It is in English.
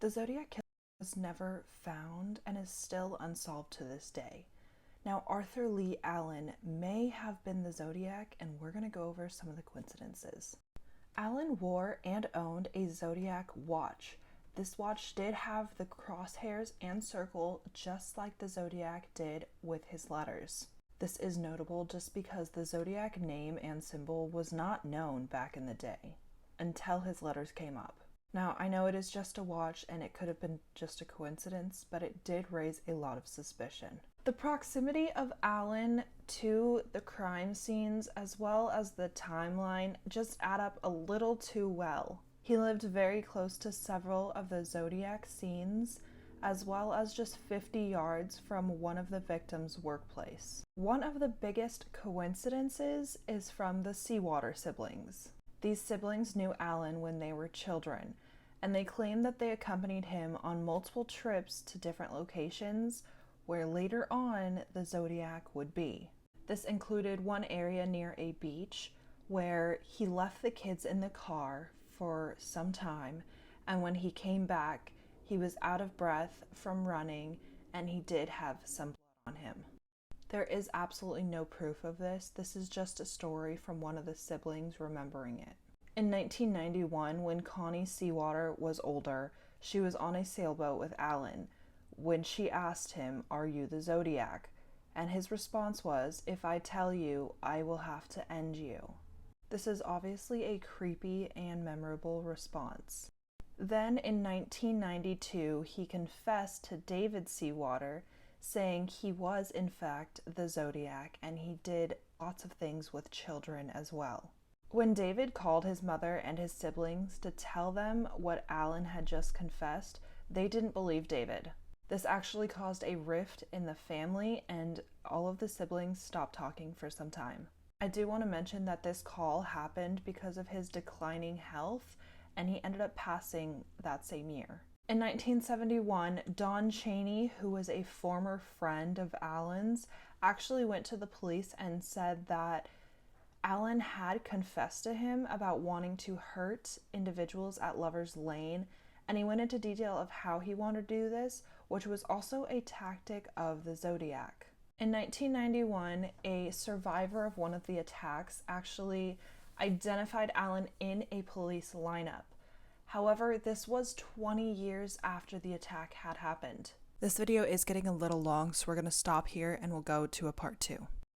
The Zodiac killer was never found and is still unsolved to this day. Now, Arthur Leigh Allen may have been the Zodiac, and we're going to go over some of the coincidences. Allen wore and owned a Zodiac watch. This watch did have the crosshairs and circle just like the Zodiac did with his letters. This is notable just because the Zodiac name and symbol was not known back in the day until his letters came up. Now, I know it is just a watch and it could have been just a coincidence, but it did raise a lot of suspicion. The proximity of Allen to the crime scenes as well as the timeline just add up a little too well. He lived very close to several of the Zodiac scenes, as well as just 50 yards from one of the victims' workplace. One of the biggest coincidences is from the Seawater siblings. These siblings knew Allen when they were children, and they claim that they accompanied him on multiple trips to different locations where later on the Zodiac would be. This included one area near a beach where he left the kids in the car for some time, and when he came back, he was out of breath from running and he did have some blood on him. There is absolutely no proof of this. This is just a story from one of the siblings remembering it. In 1991, when Connie Seawater was older, she was on a sailboat with Allen when she asked him, "Are you the Zodiac?" And his response was, "If I tell you, I will have to end you." This is obviously a creepy and memorable response. Then in 1992, he confessed to David Seawater, saying he was in fact the Zodiac and he did lots of things with children as well. When David called his mother and his siblings to tell them what Allen had just confessed, they didn't believe David. This actually caused a rift in the family and all of the siblings stopped talking for some time. I do want to mention that this call happened because of his declining health and he ended up passing that same year. In 1971, Don Chaney, who was a former friend of Allen's, actually went to the police and said that Allen had confessed to him about wanting to hurt individuals at Lover's Lane, and he went into detail of how he wanted to do this, which was also a tactic of the Zodiac. In 1991, a survivor of one of the attacks actually identified Allen in a police lineup. However, this was 20 years after the attack had happened. This video is getting a little long, so we're going to stop here and we'll go to a part 2.